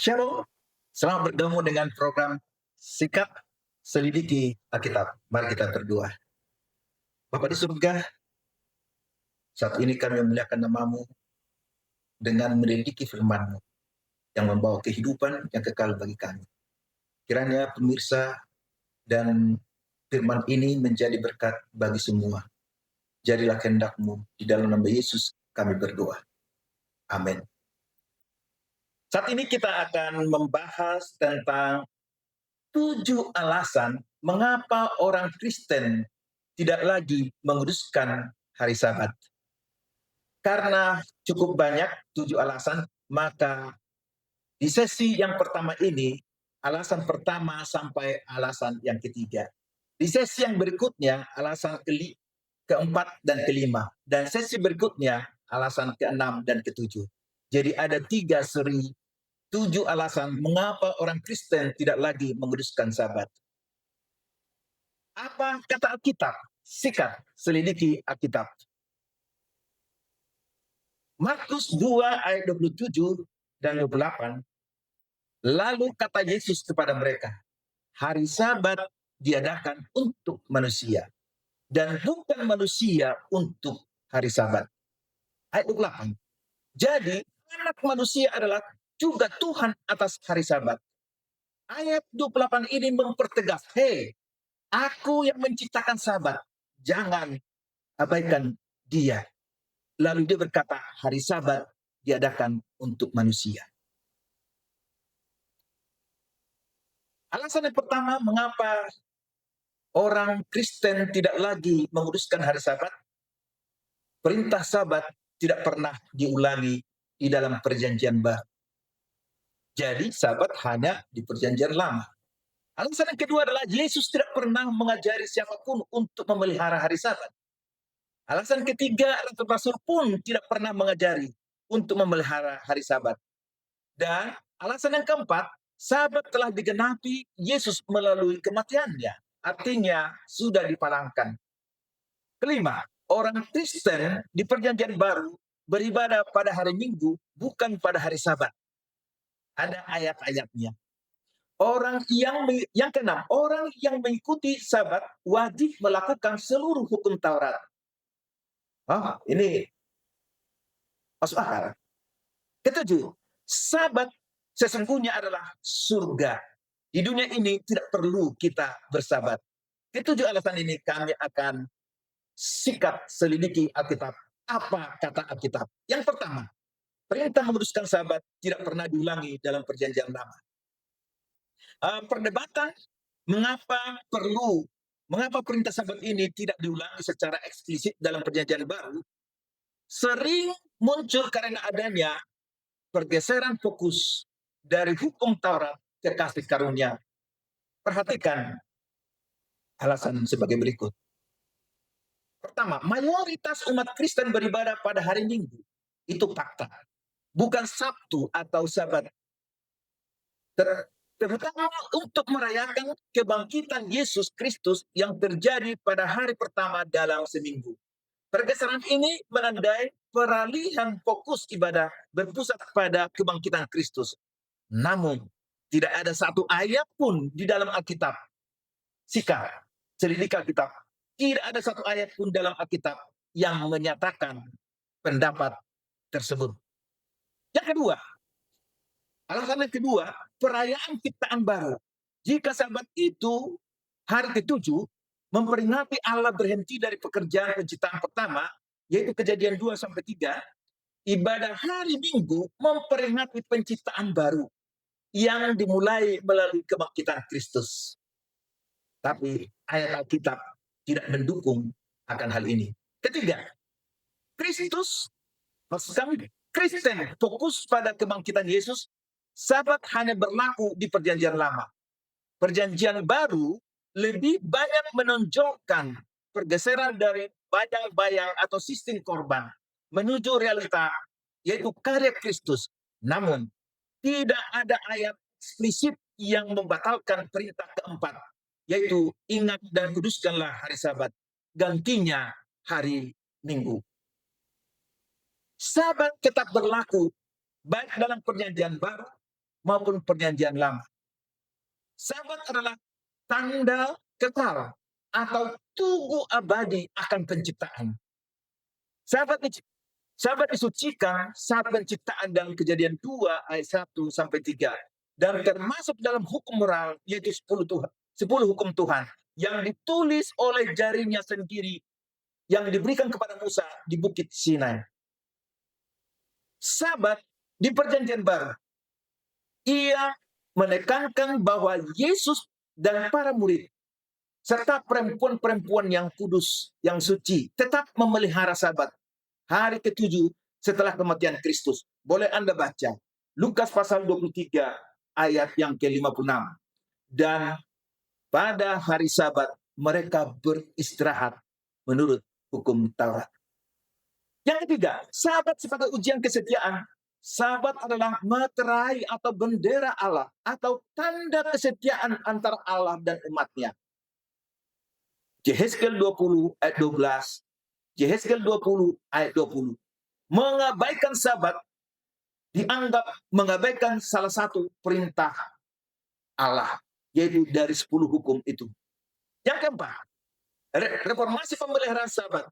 Shalom, selamat bertemu dengan program Sikap Selidiki Alkitab. Mari kita berdoa. Bapa di surga, saat ini kami memuliakan namamu dengan menyelidiki firman-Mu yang membawa kehidupan yang kekal bagi kami. Kiranya pemirsa dan firman ini menjadi berkat bagi semua. Jadilah kehendak-Mu, di dalam nama Yesus kami berdoa. Amin. Saat ini kita akan membahas tentang 7 alasan mengapa orang Kristen tidak lagi menguduskan hari Sabat. Karena cukup banyak 7 alasan, maka di sesi yang pertama ini, alasan pertama sampai alasan yang ketiga. Di sesi yang berikutnya, alasan keempat dan kelima. Dan sesi berikutnya, alasan keenam dan ketujuh. Jadi ada 3 seri 7 alasan mengapa orang Kristen tidak lagi menguduskan Sabat. Apa kata Alkitab? Sikat, selidiki Alkitab. Markus 2 ayat 27 dan 28. Lalu kata Yesus kepada mereka, hari Sabat diadakan untuk manusia dan bukan manusia untuk hari Sabat. Ayat 28. Jadi anak manusia adalah juga Tuhan atas hari Sabat. Ayat 28 ini mempertegas, hei, aku yang menciptakan Sabat, jangan abaikan dia. Lalu dia berkata, hari Sabat diadakan untuk manusia. Alasan yang pertama, mengapa orang Kristen tidak lagi menguduskan hari Sabat? Perintah Sabat tidak pernah diulangi di dalam perjanjian baru. Jadi Sabat hanya di perjanjian lama. Alasan yang kedua adalah Yesus tidak pernah mengajari siapapun untuk memelihara hari Sabat. Alasan ketiga, Rasul pun tidak pernah mengajari untuk memelihara hari Sabat. Dan alasan yang keempat, Sabat telah digenapi Yesus melalui kematiannya. Artinya sudah dipalangkan. Kelima, orang Kristen di perjanjian baru beribadah pada hari Minggu, bukan pada hari Sabat. Ada ayat-ayatnya. Yang keenam, orang yang mengikuti Sabat wajib melakukan seluruh hukum Taurat. Ini masuk akal. Ketujuh, Sabat sesungguhnya adalah surga. Di dunia ini tidak perlu kita bersabat. Ketujuh alasan ini kami akan sikat selidiki Alkitab. Apa kata Alkitab? Yang pertama, perintah menguduskan Sabat tidak pernah diulangi dalam perjanjian lama. Perdebatan mengapa perintah Sabat ini tidak diulangi secara eksplisit dalam perjanjian baru sering muncul karena adanya pergeseran fokus dari hukum Taurat ke kasih karunia. Perhatikan alasan sebagai berikut. Pertama, mayoritas umat Kristen beribadah pada hari Minggu. Itu fakta. Bukan Sabtu atau Sabat. Terutama untuk merayakan kebangkitan Yesus Kristus yang terjadi pada hari pertama dalam seminggu. Pergeseran ini menandai peralihan fokus ibadah berpusat pada kebangkitan Kristus. Namun, tidak ada satu ayat pun di dalam Alkitab. Sikap, selidiki Alkitab. Tidak ada satu ayat pun dalam Alkitab yang menyatakan pendapat tersebut. Yang kedua, alasan yang kedua, perayaan ciptaan baru. Jika Sabat itu hari ke-7 memperingati Allah berhenti dari pekerjaan penciptaan pertama, yaitu Kejadian 2-3, ibadah hari Minggu memperingati penciptaan baru yang dimulai melalui kebangkitan Kristus. Tapi ayat Alkitab tidak mendukung akan hal ini. Ketiga, Kristen fokus pada kebangkitan Yesus. Sabat hanya berlaku di perjanjian lama. Perjanjian baru lebih banyak menonjolkan pergeseran dari bayang-bayang atau sistem korban menuju realita, yaitu karya Kristus. Namun, tidak ada ayat eksplisit yang membatalkan perintah keempat, yaitu ingat dan kuduskanlah hari Sabat, gantinya hari Minggu. Sabat tetap berlaku baik dalam perjanjian baru maupun Perjanjian Lama. Sabat adalah tanda kekal atau tugu abadi akan penciptaan. Sabat Sabat disucikan saat penciptaan dalam Kejadian 2 ayat 1 sampai 3 dan termasuk dalam hukum moral yaitu 10 Tuhan, 10 hukum Tuhan yang ditulis oleh jarinya sendiri yang diberikan kepada Musa di Bukit Sinai. Sabat di Perjanjian Baru, ia menekankan bahwa Yesus dan para murid serta perempuan-perempuan yang kudus, yang suci, tetap memelihara Sabat hari ke-7 setelah kematian Kristus. Boleh Anda baca Lukas pasal 23 ayat yang ke-56. Dan pada hari Sabat mereka beristirahat menurut hukum Taurat. Yang ketiga, Sabat sebagai ujian kesetiaan. Sabat adalah materai atau bendera Allah atau tanda kesetiaan antara Allah dan umatnya. Yehezkiel 20 ayat 12, Yehezkiel 20 ayat 20. Mengabaikan Sabat dianggap mengabaikan salah satu perintah Allah, yaitu dari 10 hukum itu. Yang keempat, reformasi pemeliharaan Sabat.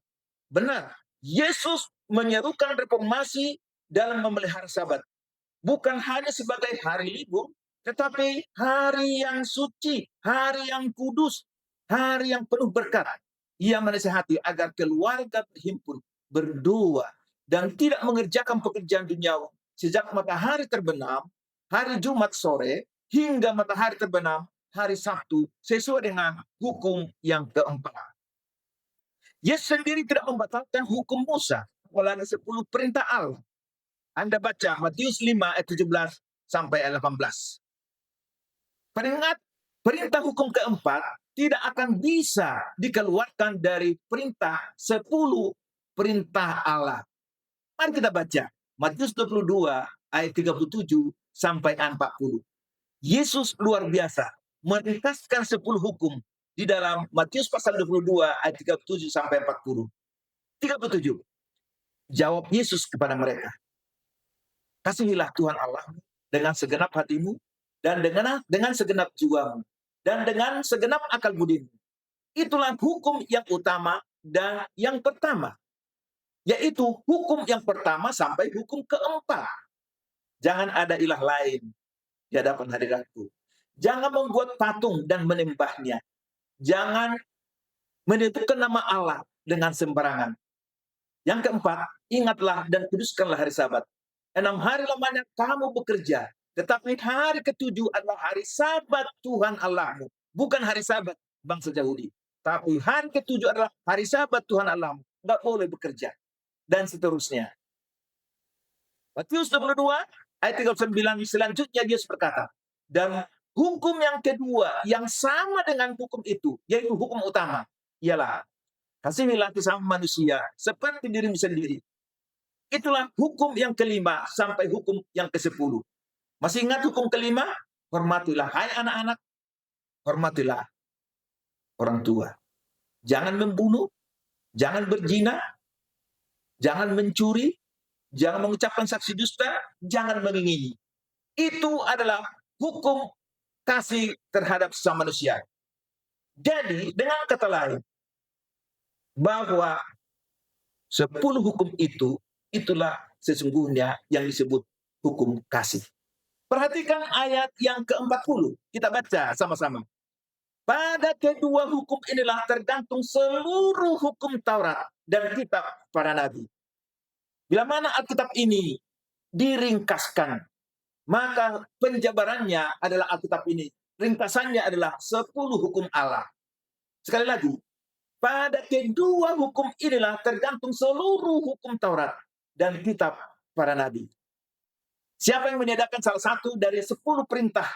Benar, Yesus menyerukan reformasi dalam memelihara Sabat. Bukan hanya sebagai hari libur, tetapi hari yang suci, hari yang kudus, hari yang penuh berkat. Ia menasihati agar keluarga berhimpun, berdoa, dan tidak mengerjakan pekerjaan duniawi sejak matahari terbenam, hari Jumat sore, hingga matahari terbenam, hari Sabtu, sesuai dengan hukum yang keempat. Yesus sendiri tidak membatalkan hukum Musa, apalagi 10 perintah Allah. Anda baca Matius 5 ayat 17 sampai ayat 18. Perintah hukum keempat tidak akan bisa dikeluarkan dari perintah 10 perintah Allah. Mari kita baca Matius 22 ayat 37 sampai 40. Yesus luar biasa meringkaskan 10 hukum di dalam Matius pasal 22 ayat 37 sampai 40. 37. Jawab Yesus kepada mereka, kasihilah Tuhan Allah dengan segenap hatimu dan dengan segenap jiwamu dan dengan segenap akal budimu. Itulah hukum yang utama dan yang pertama, yaitu hukum yang pertama sampai hukum keempat. Jangan ada ilah lain di hadapan hadiratku. Jangan membuat patung dan menyembahnya. Jangan menyebutkan nama Allah dengan sembarangan. Yang keempat, ingatlah dan kuduskanlah hari Sabat. 6 hari lamanya kamu bekerja, tetapi hari ke-7 adalah hari Sabat Tuhan Allahmu. Bukan hari Sabat bangsa Yahudi, tapi hari ke-7 adalah hari Sabat Tuhan Allahmu. Nggak boleh bekerja. Dan seterusnya. Matius 22 ayat 39 selanjutnya Yesus berkata, dan hukum yang kedua yang sama dengan hukum itu, yaitu hukum utama, ialah kasihilah sesama manusia seperti dirimu sendiri. Itulah hukum yang kelima sampai hukum yang ke-10. Masih ingat hukum kelima? Hormatilah, hai anak-anak, hormatilah orang tua. Jangan membunuh, jangan berzina, jangan mencuri, jangan mengucapkan saksi dusta, jangan mengingini. Itu adalah hukum kasih terhadap sesama manusia. Jadi, dengan kata lain, bahwa 10 hukum itu, itulah sesungguhnya yang disebut hukum kasih. Perhatikan ayat yang ke-40. Kita baca sama-sama. Pada kedua hukum inilah tergantung seluruh hukum Taurat dan kitab para nabi. Bila mana Alkitab ini diringkaskan, maka penjabarannya adalah Alkitab ini. Ringkasannya adalah 10 hukum Allah. Sekali lagi, pada kedua hukum inilah tergantung seluruh hukum Taurat dan kitab para nabi. Siapa yang meniadakan salah satu dari 10 perintah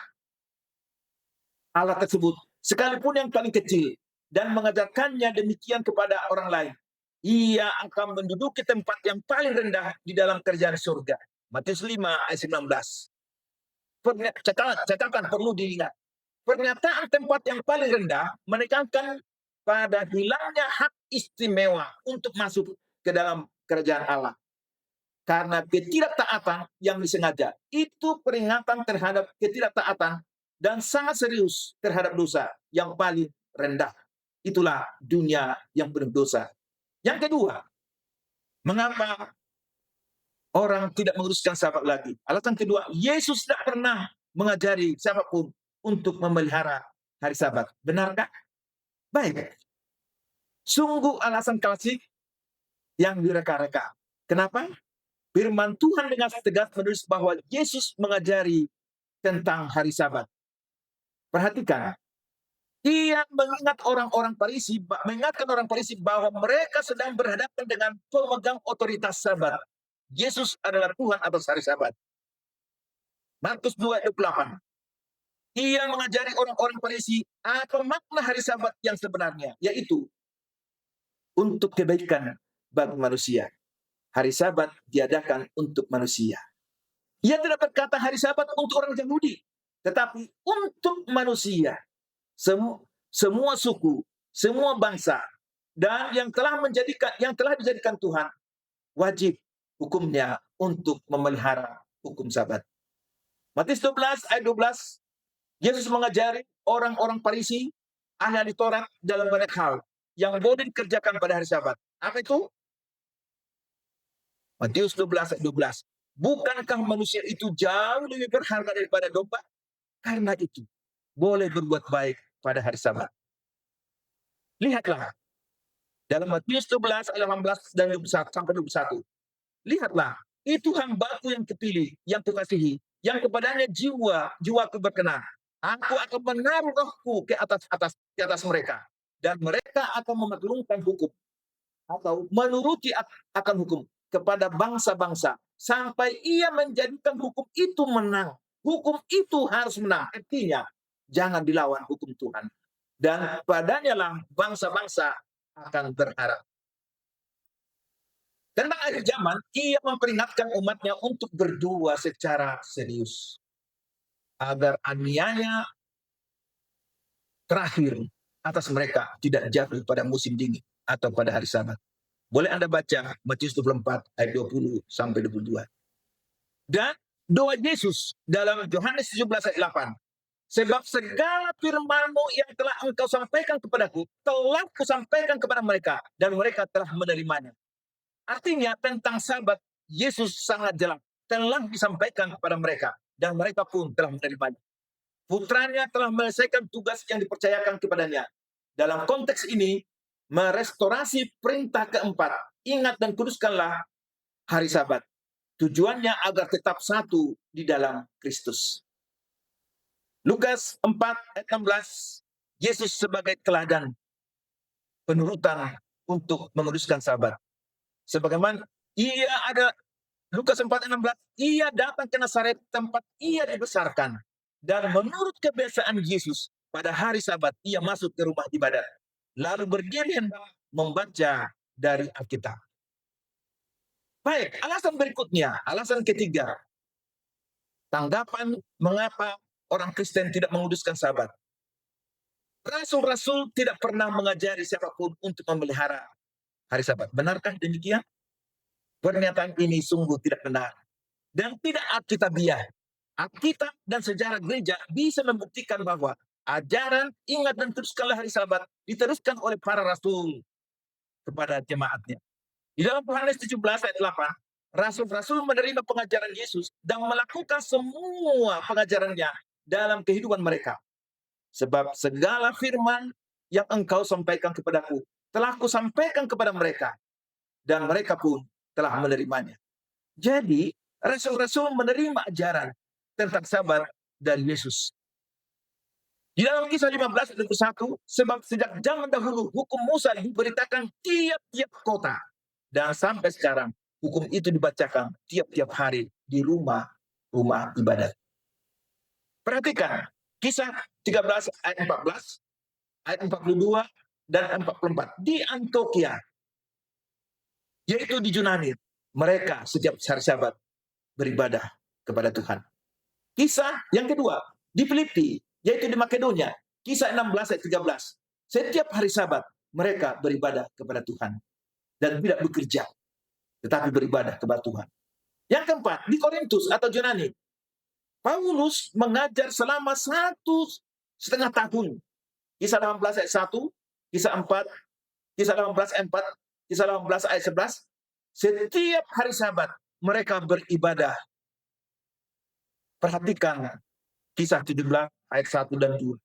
Allah tersebut, sekalipun yang paling kecil, dan mengajarkannya demikian kepada orang lain, ia akan menduduki tempat yang paling rendah di dalam kerajaan surga. Matius 5 ayat 19. Catatan perlu diingat. Pernyataan tempat yang paling rendah menekankan pada hilangnya hak istimewa untuk masuk ke dalam kerajaan Allah. karena ketidaktaatan yang disengaja. Itu peringatan terhadap ketidaktaatan dan sangat serius terhadap dosa yang paling rendah. Itulah dunia yang penuh dosa. Yang kedua, mengapa orang tidak menguruskan sahabat lagi? Alasan kedua, Yesus tidak pernah mengajari siapapun untuk memelihara hari Sabat. Benarkah? Baik. Sungguh alasan klasik yang direka-reka. Kenapa? Firman Tuhan dengan tegas menulis bahwa Yesus mengajari tentang hari Sabat. Perhatikan, ia mengingatkan orang Farisi bahwa mereka sedang berhadapan dengan pemegang otoritas Sabat. Yesus adalah Tuhan atas hari Sabat. Markus 2:28. Ia mengajari orang-orang Farisi apa makna hari Sabat yang sebenarnya, yaitu untuk kebaikan bagi manusia. Hari Sabat diadakan untuk manusia. Ia tidak berkata hari Sabat untuk orang Yahudi, tetapi untuk manusia. Semua suku, semua bangsa, dan yang telah dijadikan Tuhan, wajib hukumnya untuk memelihara hukum Sabat. Matius 12 ayat 12, Yesus mengajari orang-orang Farisi, ahli Taurat dalam banyak hal yang boleh dikerjakan pada hari Sabat. Apa itu? Matius 12 ayat 12. Bukankah manusia itu jauh lebih berharga daripada domba? Karena itu, boleh berbuat baik pada hari Sabat. Lihatlah, dalam Matius 12 ayat 18 dan 21 sampai 21. Lihatlah, itu hambaku yang kepilih, yang kukasihi, yang kepadanya jiwaku berkenan. Aku akan menaruh rohku ke atas mereka, dan mereka akan memaklumkan hukum atau menuruti akan hukum kepada bangsa-bangsa sampai ia menjadikan hukum itu menang. Hukum itu harus menang. Artinya jangan dilawan hukum Tuhan. Dan padanya lah bangsa-bangsa akan berharap. Tentang akhir zaman, ia memperingatkan umatnya untuk berdua secara serius. Agar aniaya terakhir atas mereka tidak jatuh pada musim dingin atau pada hari Sabat. Boleh Anda baca Matius 24 ayat 20 sampai 22. Dan doa Yesus dalam Yohanes 17 ayat 8. Sebab segala firman-Mu yang telah Engkau sampaikan kepadaku, telah Kusampaikan kepada mereka, dan mereka telah menerimanya. Artinya tentang Sabat, Yesus sangat jelas, telah disampaikan kepada mereka, dan mereka pun telah menerimanya. Putranya telah menyelesaikan tugas yang dipercayakan kepadanya. Dalam konteks ini, merestorasi perintah keempat, ingat dan kuduskanlah hari Sabat. Tujuannya agar tetap satu di dalam Kristus. Lukas 4 ayat 16, Yesus sebagai teladan penurutan untuk menguduskan Sabat. Sebagaimana Lukas 4 ayat 16, ia datang ke Nazaret tempat ia dibesarkan. Dan menurut kebiasaan Yesus, pada hari Sabat ia masuk ke rumah ibadat. Lalu berdiri membaca dari Alkitab. Baik, alasan berikutnya, alasan ketiga. Tanggapan mengapa orang Kristen tidak menguduskan Sabat. Rasul-rasul tidak pernah mengajari siapapun untuk memelihara hari Sabat. Benarkah demikian? Pernyataan ini sungguh tidak benar dan tidak alkitabiah. Alkitab dan sejarah gereja bisa membuktikan bahwa ajaran ingat dan kuduskanlah hari Sabat diteruskan oleh para rasul kepada jemaatnya. Di dalam Yohanes 17 ayat 8, rasul-rasul menerima pengajaran Yesus dan melakukan semua pengajarannya dalam kehidupan mereka. Sebab segala firman yang Engkau sampaikan kepadaku telah Kusampaikan kepada mereka, dan mereka pun telah menerimanya. Jadi, rasul-rasul menerima ajaran tentang Sabat dari Yesus. Di dalam Kisah 15 ayat 1, sebab sejak zaman dahulu hukum Musa diberitakan tiap-tiap kota, dan sampai sekarang hukum itu dibacakan tiap-tiap hari di rumah ibadat. Perhatikan Kisah 13 ayat 14, ayat 42 dan 44 di Antioquia, yaitu di Yunani, mereka setiap hari Sabat beribadah kepada Tuhan. Kisah yang kedua di Filipi, yaitu di Makedonia, Kisah 16 ayat 13. Setiap hari Sabat mereka beribadah kepada Tuhan dan tidak bekerja, tetapi beribadah kepada Tuhan. Yang keempat, di Korintus atau Yunani, Paulus mengajar selama 1,5 tahun. Kisah 18 ayat 1, kisah 4, kisah 18 ayat 4, kisah 18 ayat 11. Setiap hari Sabat mereka beribadah. Perhatikan kisah 17 ayat 1 dan 2.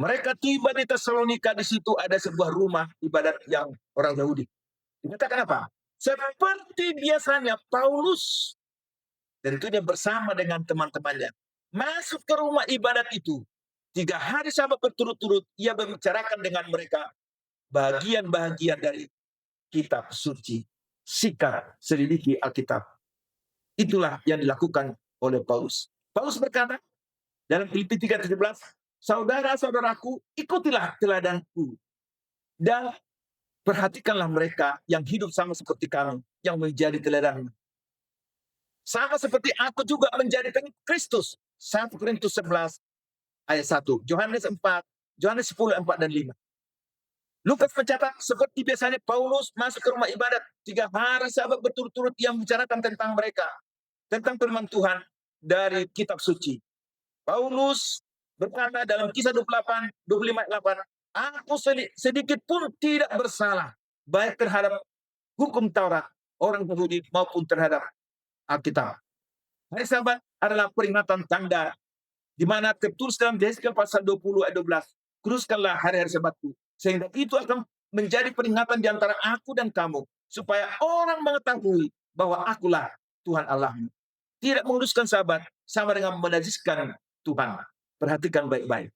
Mereka tiba di Tesalonika, di situ ada sebuah rumah ibadat yang orang Yahudi. Dikatakan apa? Seperti biasanya Paulus, tentunya bersama dengan teman-temannya, masuk ke rumah ibadat itu. 3 hari Sabat berturut-turut, ia membicarakan dengan mereka bagian-bagian dari kitab suci. Sikat, selidiki Alkitab. Itulah yang dilakukan oleh Paulus. Paulus berkata dalam Filipi 3:17, saudara-saudaraku, ikutilah teladanku dan perhatikanlah mereka yang hidup sama seperti kami, yang menjadi teladan. Sama seperti aku juga menjadi pengikut Kristus. 1 Korintus 11 ayat 1. Yohanes 4, Yohanes 10, 4 dan 5. Lukas mencatat seperti biasanya Paulus masuk ke rumah ibadat. 3 hari Sabat berturut-turut yang membicarakan tentang mereka, tentang firman Tuhan dari kitab suci. Paulus berkata dalam kisah 28, 25 ayat 8, aku sedikit pun tidak bersalah, baik terhadap hukum Taurat, orang Yahudi maupun terhadap Alkitab. Hari Sabat adalah peringatan tanda di mana tertulis dalam Yesaya pasal 20 ayat 12, kuduskanlah hari-hari Sabatku, sehingga itu akan menjadi peringatan di antara aku dan kamu, supaya orang mengetahui bahwa akulah Tuhan Allahmu. Tidak menguduskan Sabat sama dengan menajiskan Tuhan. Perhatikan baik-baik.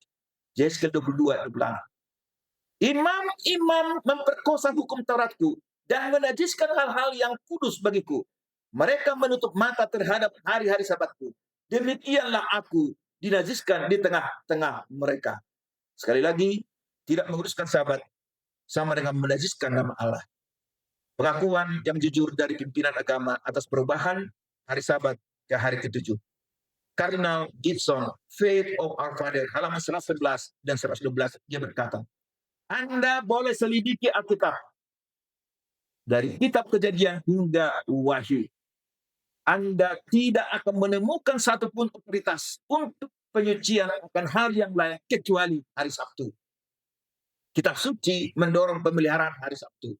Yesaya 22 ayat 12. Imam-imam memperkosa hukum Tauratku dan menajiskan hal-hal yang kudus bagiku. Mereka menutup mata terhadap hari-hari Sabatku. Demikianlah aku dinajiskan di tengah-tengah mereka. Sekali lagi, tidak menguruskan Sabat sama dengan menajiskan nama Allah. Pengakuan yang jujur dari pimpinan agama atas perubahan hari Sabat ke hari ke-7. Kardinal Gibson, Faith of Our Father, halaman 111 dan 112, dia berkata, Anda boleh selidiki Alkitab dari kitab Kejadian hingga Wahyu. Anda tidak akan menemukan satupun otoritas untuk penyucian akan hal yang lain kecuali hari Sabtu. Kitab suci mendorong pemeliharaan hari Sabtu.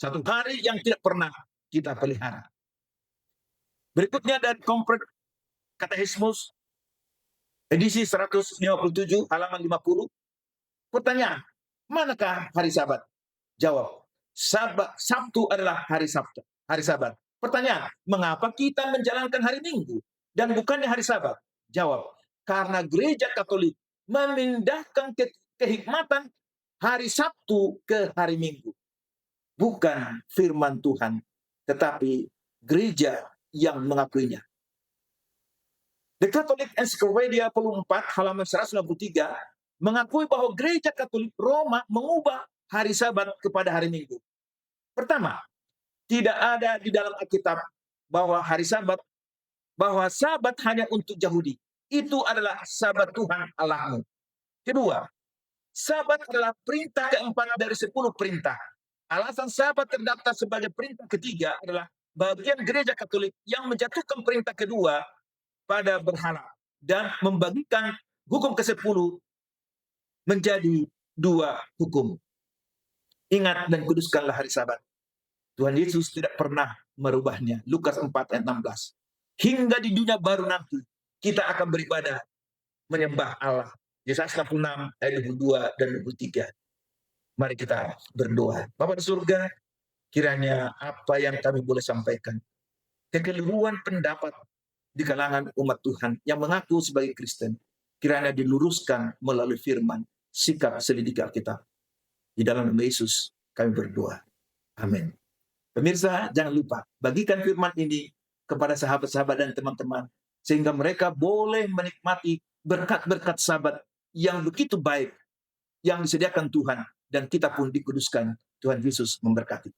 Satu hari yang tidak pernah kita pelihara. Berikutnya dari Komplet Katekismus edisi 157 halaman 50. Pertanyaan, manakah hari Sabat? Jawab, Sabtu adalah hari Sabtu, hari Sabat. Pertanyaan, mengapa kita menjalankan hari Minggu dan bukannya hari Sabat? Jawab, karena gereja Katolik memindahkan kehikmatan hari Sabtu ke hari Minggu. Bukan firman Tuhan, tetapi gereja yang mengakuinya. The Catholic Encyclopedia volume 4 halaman 193 mengakui bahwa gereja Katolik Roma mengubah hari Sabat kepada hari Minggu. Pertama, tidak ada di dalam Alkitab bahwa hari Sabat, bahwa Sabat hanya untuk Yahudi. Itu adalah Sabat Tuhan Allahmu. Kedua, Sabat adalah perintah keempat dari 10 perintah. Alasan Sabat terdaftar sebagai perintah ketiga adalah bagian gereja Katolik yang menjatuhkan perintah kedua pada berhala dan membagikan hukum ke-10 menjadi 2 hukum. Ingat dan kuduskanlah hari Sabat. Tuhan Yesus tidak pernah merubahnya. Lukas 4 ayat 16. Hingga di dunia baru nanti kita akan beribadah menyembah Allah. Yesaya 66 ayat 22 dan 23. Mari kita berdoa. Bapa di surga, kiranya apa yang kami boleh sampaikan, kekeliruan pendapat di kalangan umat Tuhan yang mengaku sebagai Kristen, kiranya diluruskan melalui firman, sikap selidiki Alkitab. Di dalam nama Yesus kami berdoa. Amin. Pemirsa, jangan lupa bagikan firman ini kepada sahabat-sahabat dan teman-teman, sehingga mereka boleh menikmati berkat-berkat Sabat yang begitu baik yang disediakan Tuhan, dan kita pun dikuduskan. Tuhan Yesus memberkati.